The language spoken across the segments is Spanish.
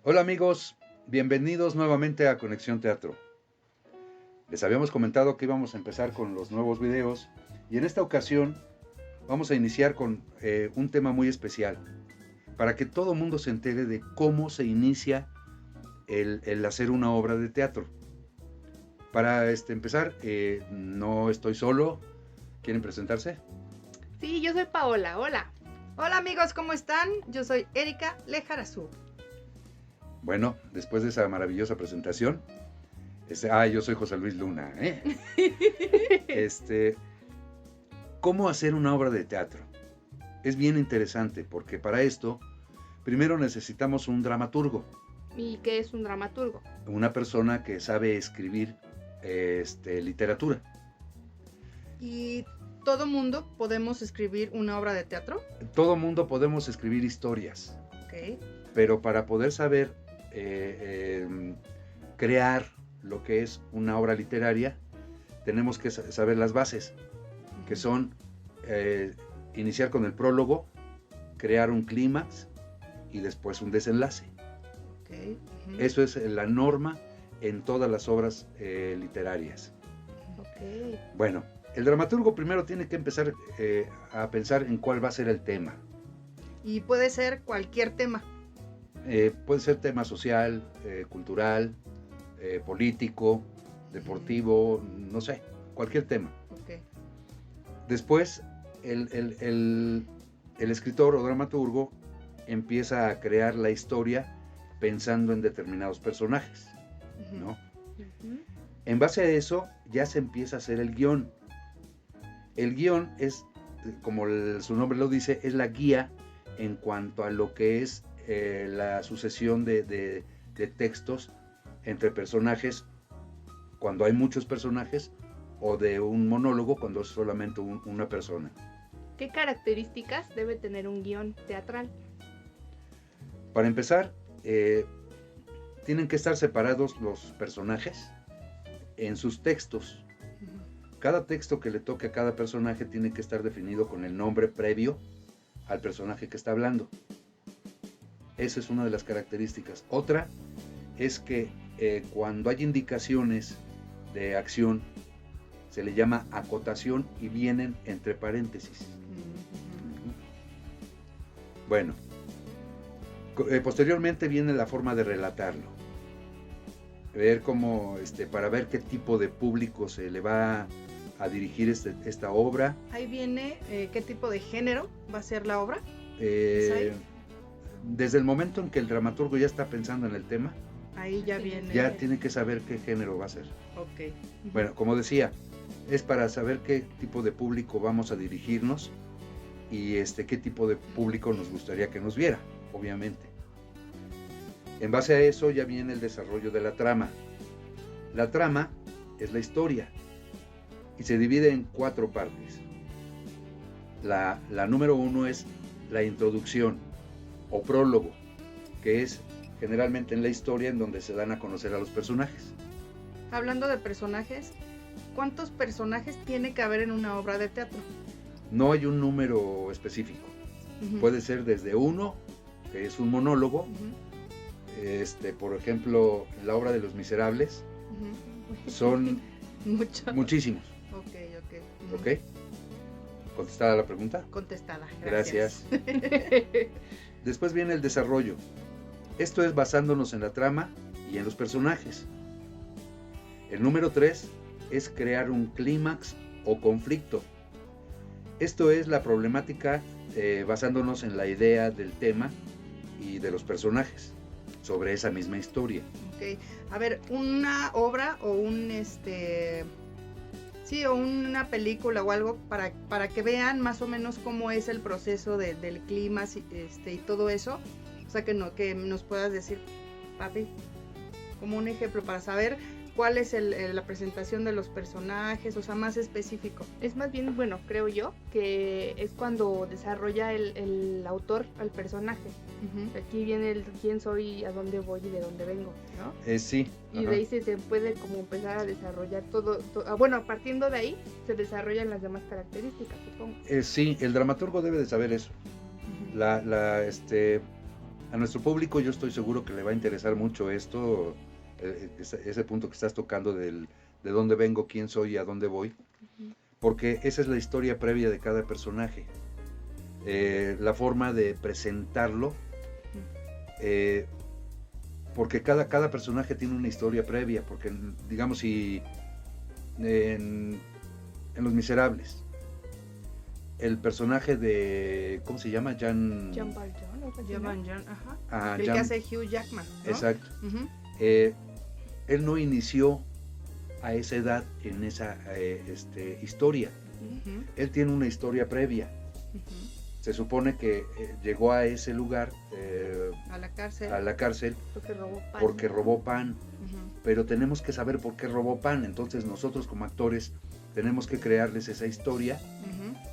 Hola amigos, bienvenidos nuevamente a Conexión Teatro. Les habíamos comentado que íbamos a empezar con los nuevos videos y en esta ocasión vamos a iniciar con un tema muy especial para que todo mundo se entere de cómo se inicia el hacer una obra de teatro. Para empezar, no estoy solo. ¿Quieren presentarse? Sí, yo soy Paola, hola. Hola amigos, ¿cómo están? Yo soy Erika Lejarazú. Bueno, después de esa maravillosa presentación, yo soy José Luis Luna. ¿Cómo hacer una obra de teatro? Es bien interesante porque para esto, primero necesitamos un dramaturgo. ¿Y qué es un dramaturgo? Una persona que sabe escribir literatura. ¿Y todo mundo podemos escribir una obra de teatro? Todo mundo podemos escribir historias. Ok. Pero para poder saber crear lo que es una obra literaria, tenemos que saber las bases, que son iniciar con el prólogo, crear un clímax y después un desenlace. Okay. Eso es la norma en todas las obras literarias. Okay. Bueno, el dramaturgo primero tiene que empezar a pensar en cuál va a ser el tema. Y puede ser cualquier tema. Puede ser tema social, cultural, político, deportivo, no sé, cualquier tema. Okay. Después, el escritor o dramaturgo empieza a crear la historia pensando en determinados personajes, ¿no? En base a eso, ya se empieza a hacer el guión. El guión es, como su nombre lo dice, es la guía en cuanto a lo que es la sucesión de textos entre personajes cuando hay muchos personajes o de un monólogo cuando es solamente una persona. ¿Qué características debe tener un guión teatral? Para empezar, tienen que estar separados los personajes en sus textos. Cada texto que le toque a cada personaje tiene que estar definido con el nombre previo al personaje que está hablando. Esa es una de las características. Otra es que cuando hay indicaciones de acción, se le llama acotación y vienen entre paréntesis. Bueno, posteriormente viene la forma de relatarlo. Ver cómo, para ver qué tipo de público se le va a dirigir esta obra. Ahí viene qué tipo de género va a ser la obra. Desde el momento en que el dramaturgo ya está pensando en el tema, ahí ya viene. Ya tiene que saber qué género va a ser. Ok. Bueno, como decía, es para saber qué tipo de público vamos a dirigirnos y qué tipo de público nos gustaría que nos viera, obviamente. En base a eso ya viene el desarrollo de la trama. La trama es la historia y se divide en 4 partes. La número 1 es la introducción o prólogo, que es generalmente en la historia en donde se dan a conocer a los personajes. Hablando de personajes, ¿cuántos personajes tiene que haber en una obra de teatro? No hay un número específico. Puede ser desde 1, que es un monólogo. Por ejemplo, en la obra de Los Miserables son muchísimos. Ok. ¿Contestada la pregunta? Contestada. Gracias. Después viene el desarrollo. Esto es basándonos en la trama y en los personajes. El número 3 es crear un clímax o conflicto. Esto es la problemática basándonos en la idea del tema y de los personajes sobre esa misma historia. Ok. A ver, una obra o o una película o algo para que vean más o menos cómo es el proceso del clímax y todo eso. O sea, que nos puedas decir, papi, como un ejemplo para saber cuál es la presentación de los personajes, o sea, más específico. Es más bien, bueno, creo yo, que es cuando desarrolla el autor al personaje. Aquí viene el quién soy, a dónde voy y de dónde vengo, ¿no? Sí. Y de ahí se puede como empezar a desarrollar todo. Bueno, partiendo de ahí, se desarrollan las demás características, supongo. Sí, el dramaturgo debe de saber eso. A nuestro público yo estoy seguro que le va a interesar mucho esto, ese punto que estás tocando de dónde vengo, quién soy y a dónde voy, porque esa es la historia previa de cada personaje. La forma de presentarlo, porque cada personaje tiene una historia previa, porque digamos si en Los Miserables, el personaje de, ¿cómo se llama? Jean Valjean, ajá. Ah, el que hace Hugh Jackman, ¿no? Exacto. Él no inició a esa edad en esa historia. Él tiene una historia previa. Se supone que llegó a ese lugar, a la cárcel porque robó pan. Pero tenemos que saber por qué robó pan. Entonces nosotros como actores tenemos que crearles esa historia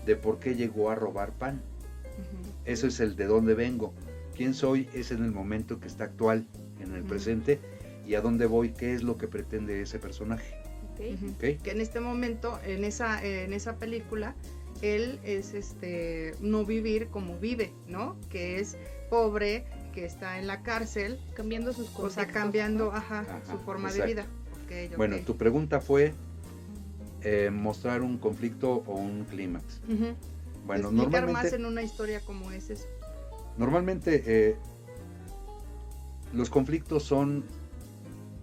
de por qué llegó a robar pan. Eso es el de dónde vengo. Quién soy es en el momento que está actual, en el presente, y a dónde voy, qué es lo que pretende ese personaje. Que en este momento, en esa película, él es no vivir como vive, ¿no? Que es pobre, que está en la cárcel, cambiando sus cosas. O sea, cambiando su forma de vida. Bueno, tu pregunta fue mostrar un conflicto o un clímax. Bueno, explicar más en una historia como es eso. Normalmente los conflictos son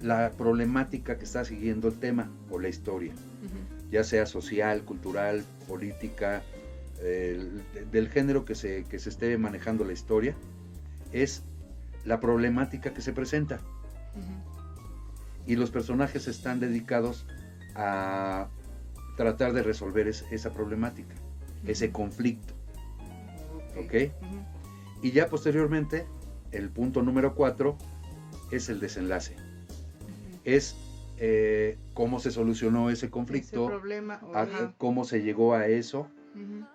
la problemática que está siguiendo el tema o la historia, ya sea social, cultural, política, del género que se esté manejando la historia, es la problemática que se presenta. Y los personajes están dedicados a tratar de resolver esa problemática, ese conflicto. ¿Ok? Y ya posteriormente, el punto número 4 es el desenlace. Es cómo se solucionó ese conflicto, ese problema, cómo se llegó a eso,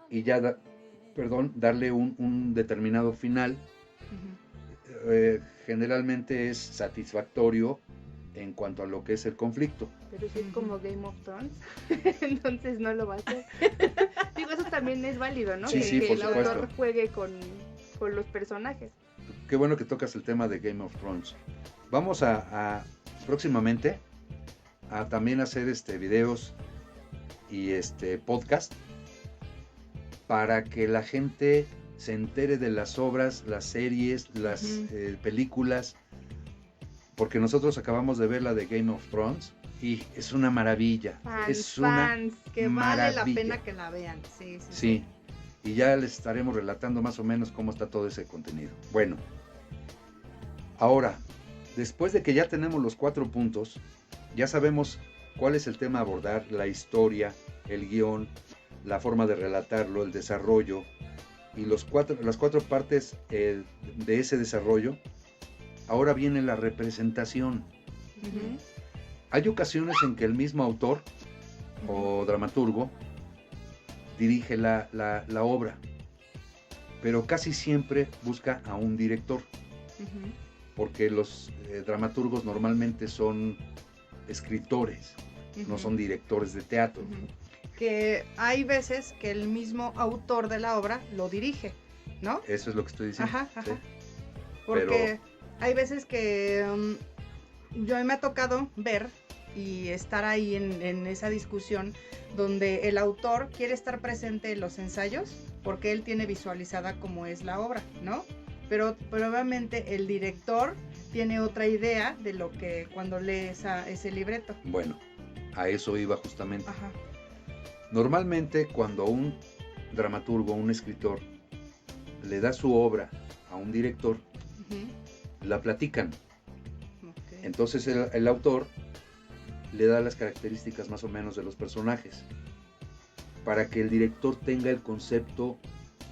y ya darle un determinado final. Generalmente es satisfactorio en cuanto a lo que es el conflicto. Pero si es como Game of Thrones, entonces no lo va a hacer. Digo, eso también es válido, ¿no? Sí, que por el supuesto. autor juegue con los personajes. Qué bueno que tocas el tema de Game of Thrones. Vamos a próximamente a también hacer videos y podcast para que la gente se entere de las obras, las series, las películas, porque nosotros acabamos de ver la de Game of Thrones y es una maravilla. Que vale la pena que la vean. Sí. Y ya les estaremos relatando más o menos cómo está todo ese contenido. Bueno, ahora, después de que ya tenemos los 4 puntos, ya sabemos cuál es el tema a abordar, la historia, el guión, la forma de relatarlo, el desarrollo y las 4 partes de ese desarrollo. Ahora viene la representación. Hay ocasiones en que el mismo autor o dramaturgo dirige la obra, pero casi siempre busca a un director, porque los dramaturgos normalmente son escritores, no son directores de teatro. Que hay veces que el mismo autor de la obra lo dirige, ¿no? Eso es lo que estoy diciendo. Sí. Porque hay veces que yo me ha tocado ver y estar ahí en esa discusión donde el autor quiere estar presente en los ensayos porque él tiene visualizada cómo es la obra, ¿no? Pero obviamente el director tiene otra idea de lo que cuando lee ese libreto. Bueno, a eso iba justamente. Normalmente cuando un dramaturgo, un escritor, le da su obra a un director, la platican. Entonces el autor le da las características más o menos de los personajes para que el director tenga el concepto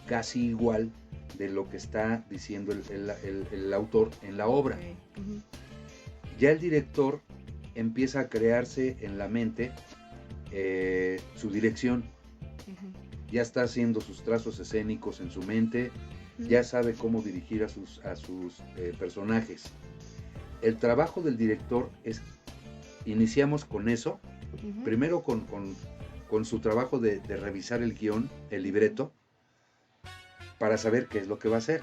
casi igual de lo que está diciendo el autor en la obra. Ya el director empieza a crearse en la mente su dirección. Ya está haciendo sus trazos escénicos en su mente, ya sabe cómo dirigir a sus personajes. El trabajo del director es, iniciamos con eso, primero con su trabajo de revisar el guión, el libreto, para saber qué es lo que va a hacer.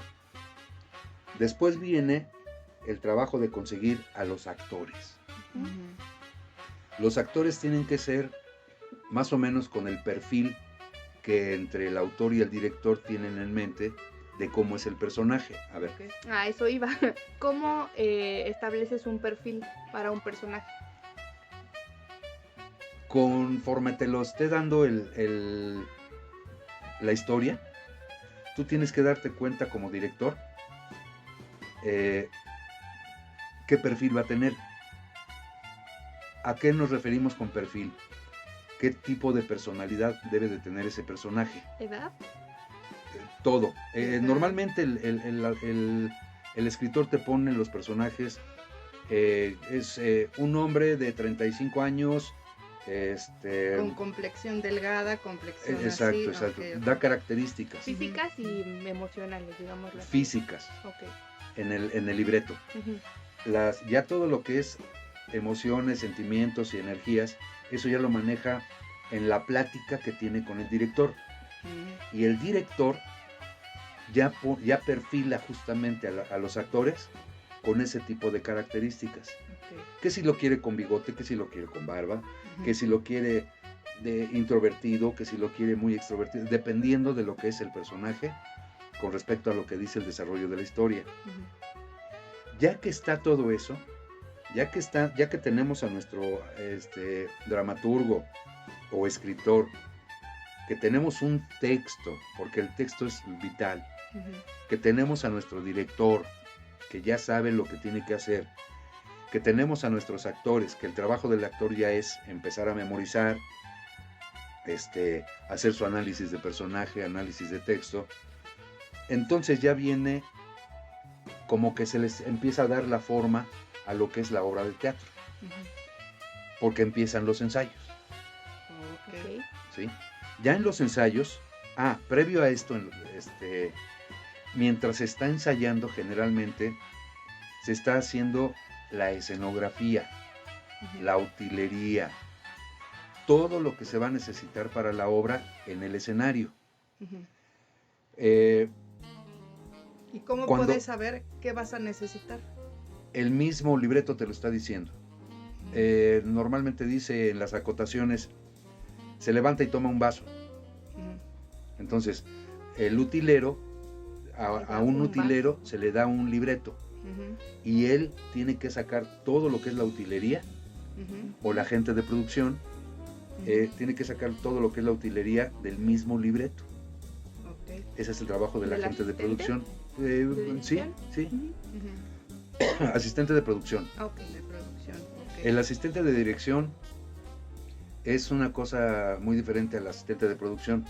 Después viene el trabajo de conseguir a los actores. Los actores tienen que ser más o menos con el perfil que entre el autor y el director tienen en mente de cómo es el personaje. A ver. Okay. Eso iba. ¿Cómo estableces un perfil para un personaje? Conforme te lo esté dando la historia, tú tienes que darte cuenta como director qué perfil va a tener. ¿A qué nos referimos con perfil? ¿Qué tipo de personalidad debe de tener ese personaje? ¿Edad? Todo. Normalmente el escritor te pone los personajes, es un hombre de 35 años, con complexión delgada, complexión exacto, así. Okay. Da características. Físicas y emocionales, digámoslo así. Físicas. Okay. En el libreto. Ya todo lo que es emociones, sentimientos y energías, eso ya lo maneja en la plática que tiene con el director. Y el director ya perfila justamente a los actores con ese tipo de características. Okay. Que si lo quiere con bigote, que si lo quiere con barba, que si lo quiere de introvertido, que si lo quiere muy extrovertido, dependiendo de lo que es el personaje con respecto a lo que dice el desarrollo de la historia. Ya que está todo eso, ya que tenemos a nuestro dramaturgo o escritor, que tenemos un texto, porque el texto es vital, que tenemos a nuestro director, que ya sabe lo que tiene que hacer, que tenemos a nuestros actores, que el trabajo del actor ya es empezar a memorizar, hacer su análisis de personaje, análisis de texto, entonces ya viene como que se les empieza a dar la forma a lo que es la obra de teatro, porque empiezan los ensayos. Okay. ¿Sí? Ya en los ensayos, previo a esto, mientras se está ensayando, generalmente se está haciendo la escenografía, la utilería, todo lo que se va a necesitar para la obra en el escenario. ¿Y cómo puedes saber qué vas a necesitar? El mismo libreto te lo está diciendo. Normalmente dice en las acotaciones, se levanta y toma un vaso. Entonces, el utilero, a un utilero se le da un libreto. Y él tiene que sacar todo lo que es la utilería, o la gente de producción, tiene que sacar todo lo que es la utilería del mismo libreto. Okay. Ese es el trabajo de la gente de producción. Sí. Asistente de producción. Okay, de producción. Okay. El asistente de dirección es una cosa muy diferente al asistente de producción.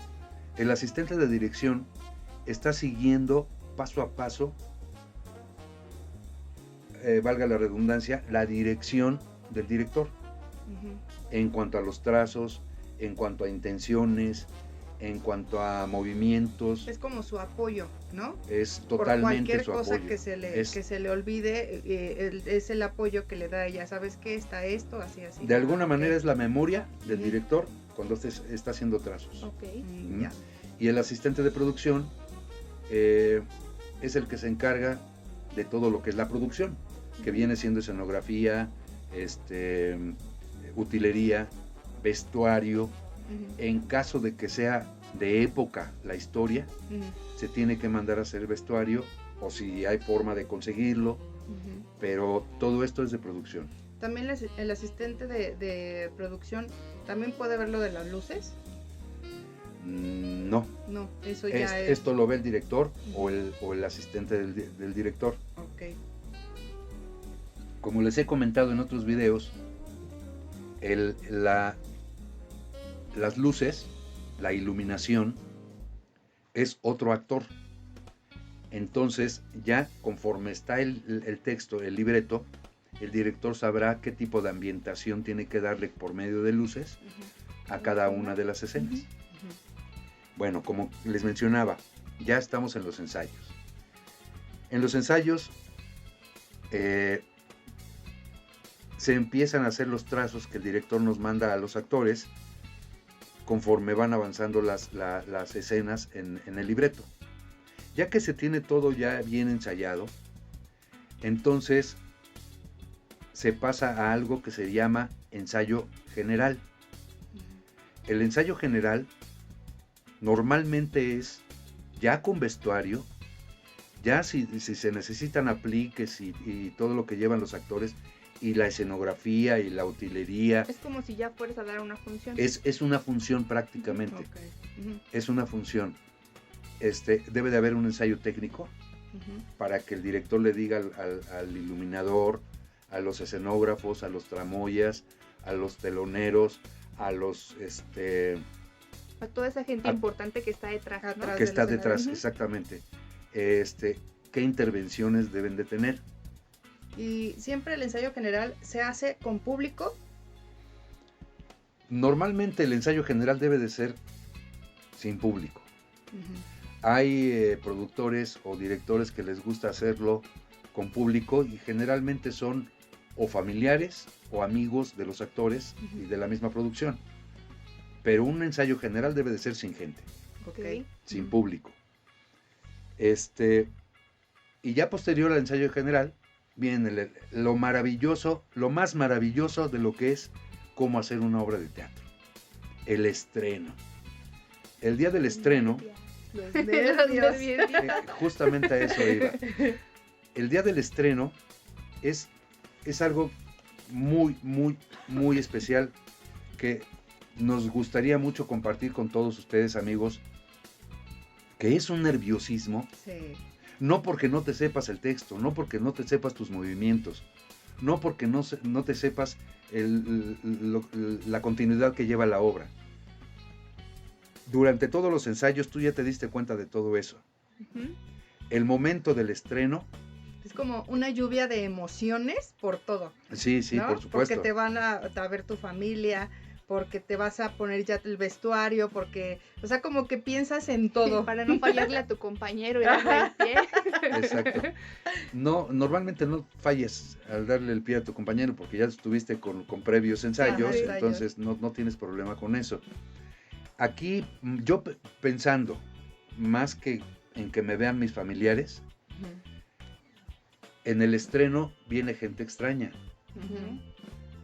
El asistente de dirección está siguiendo paso a paso, valga la redundancia, la dirección del director. En cuanto a los trazos, en cuanto a intenciones, en cuanto a movimientos. Es como su apoyo, ¿no? Es totalmente su apoyo. Por cualquier cosa que se le olvide, es el apoyo que le da ella. ¿Sabes qué? Está esto, así. De alguna manera es la memoria del director cuando está haciendo trazos. Okay. Ya. Y el asistente de producción es el que se encarga de todo lo que es la producción, que viene siendo escenografía, utilería, vestuario. En caso de que sea de época la historia, se tiene que mandar a hacer vestuario, o si hay forma de conseguirlo, pero todo esto es de producción. También el asistente de producción también puede ver lo de las luces. No, eso ya es. Esto lo ve el director o el asistente del director. Okay. Como les he comentado en otros videos, las luces, la iluminación, es otro actor. Entonces, ya conforme está el texto, el libreto, el director sabrá qué tipo de ambientación tiene que darle por medio de luces a cada una de las escenas. Bueno, como les mencionaba, ya estamos en los ensayos. En los ensayos se empiezan a hacer los trazos que el director nos manda a los actores conforme van avanzando las escenas en el libreto. Ya que se tiene todo ya bien ensayado, Entonces se pasa a algo que se llama ensayo general. El ensayo general normalmente es ya con vestuario, ya si se necesitan apliques y todo lo que llevan los actores, y la escenografía y la utilería. Es como si ya fueras a dar una función. Es una función prácticamente. Okay. Es una función. Debe de haber un ensayo técnico para que el director le diga al iluminador, a los escenógrafos, a los tramoyas, a los teloneros, a los a toda esa gente importante que está detrás, ¿no? Que está detrás, exactamente. ¿Qué intervenciones deben de tener? ¿Y siempre el ensayo general se hace con público? Normalmente el ensayo general debe de ser sin público. Hay productores o directores que les gusta hacerlo con público y generalmente son o familiares o amigos de los actores y de la misma producción. Pero un ensayo general debe de ser sin gente, sin público. Y ya posterior al ensayo general viene lo maravilloso, lo más maravilloso de lo que es cómo hacer una obra de teatro. El estreno. El día del estreno, Los nervios. justamente a eso iba. El día del estreno es algo muy, muy, muy especial que nos gustaría mucho compartir con todos ustedes, amigos, que es un nerviosismo. Sí. No porque no te sepas el texto, no porque no te sepas tus movimientos, no porque no te sepas la continuidad que lleva la obra. Durante todos los ensayos tú ya te diste cuenta de todo eso. El momento del estreno... Es como una lluvia de emociones por todo. Sí, ¿no? por supuesto. Porque te van a ver tu familia, porque te vas a poner ya el vestuario, porque, o sea, como que piensas en todo. Sí, para no fallarle a tu compañero y darle el pie. Exacto. No, normalmente no falles al darle el pie a tu compañero porque ya estuviste con previos ensayos, entonces no tienes problema con eso. Aquí yo pensando más que en que me vean mis familiares, en el estreno viene gente extraña.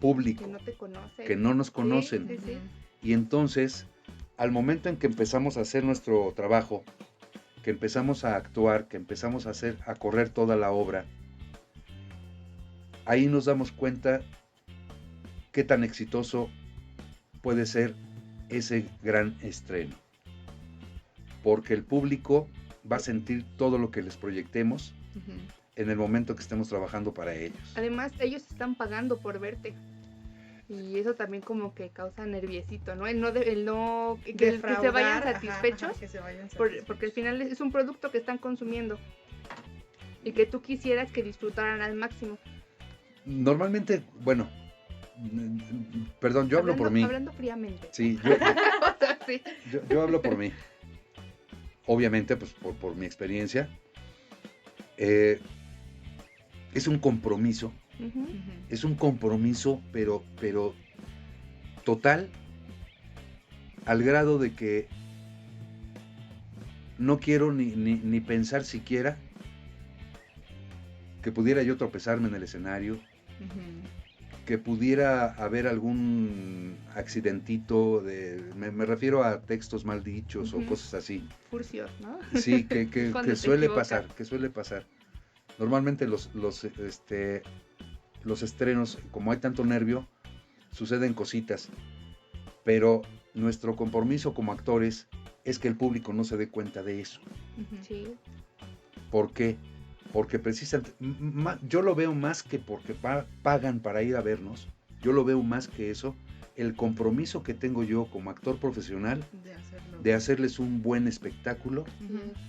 Público, que no te conoce, que no nos conocen. Sí. Y entonces, al momento en que empezamos a hacer nuestro trabajo, que empezamos a actuar, que empezamos a correr toda la obra, ahí nos damos cuenta qué tan exitoso puede ser ese gran estreno. Porque el público va a sentir todo lo que les proyectemos en el momento que estemos trabajando para ellos. Además, ellos están pagando por verte. Y eso también como que causa nerviosito, ¿no? Que se vayan satisfechos, porque al final es un producto que están consumiendo y que tú quisieras que disfrutaran al máximo. Normalmente, bueno, perdón, yo hablo por mí. Hablando fríamente. Sí, sí. Yo hablo por mí. Obviamente, pues por mi experiencia. Es un compromiso. Es un compromiso, pero total, al grado de que no quiero ni pensar siquiera que pudiera yo tropezarme en el escenario, que pudiera haber algún accidentito, me refiero a textos mal dichos o cosas así. Furcios, ¿no? Sí, que suele pasar, Normalmente los estrenos, como hay tanto nervio, suceden cositas, pero nuestro compromiso como actores es que el público no se dé cuenta de eso. Sí. ¿Por qué? Porque precisamente, yo lo veo más que porque pagan para ir a vernos, yo lo veo más que eso, el compromiso que tengo yo como actor profesional de hacerles un buen espectáculo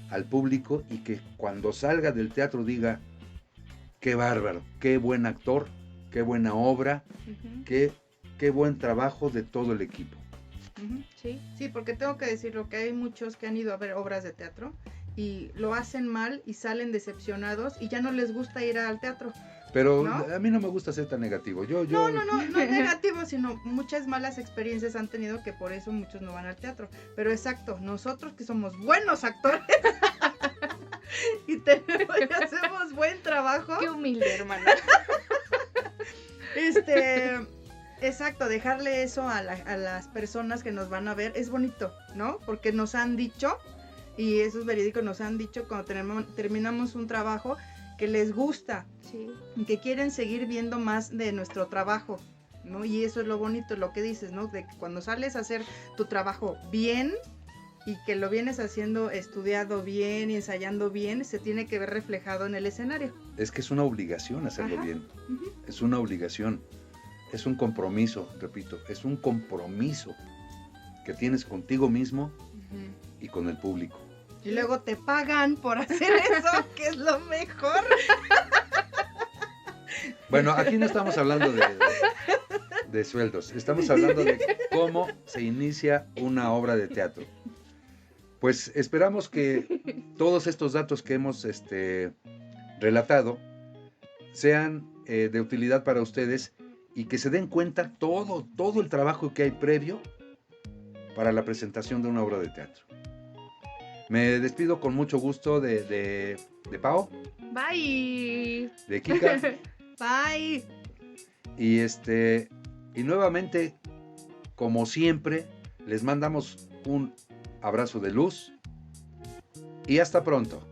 al público y que cuando salga del teatro diga, qué bárbaro, qué buen actor, qué buena obra, qué buen trabajo de todo el equipo. Sí, porque tengo que decirlo que hay muchos que han ido a ver obras de teatro y lo hacen mal y salen decepcionados y ya no les gusta ir al teatro. Pero ¿no? A mí no me gusta ser tan negativo. No No es negativo, sino muchas malas experiencias han tenido que por eso muchos no van al teatro. Pero exacto, nosotros que somos buenos actores y hacemos buen trabajo. trabajo. Qué humilde, hermana. Exacto, dejarle eso a las personas que nos van a ver es bonito, ¿no? Porque nos han dicho, y eso es verídico, nos han dicho cuando terminamos un trabajo que les gusta, sí, que quieren seguir viendo más de nuestro trabajo, ¿no? Y eso es lo bonito, lo que dices, ¿no? De que cuando sales a hacer tu trabajo bien y que lo vienes haciendo estudiado bien y ensayando bien, se tiene que ver reflejado en el escenario. Es que es una obligación hacerlo bien, es una obligación, es un compromiso, repito, es un compromiso que tienes contigo mismo y con el público. Y luego te pagan por hacer eso, que es lo mejor. Bueno, aquí no estamos hablando de sueldos, estamos hablando de cómo se inicia una obra de teatro. Pues esperamos que todos estos datos que hemos relatado sean de utilidad para ustedes y que se den cuenta todo el trabajo que hay previo para la presentación de una obra de teatro. Me despido con mucho gusto de Pao. Bye. De Kika. Bye. Y nuevamente, como siempre, les mandamos un abrazo de luz y hasta pronto.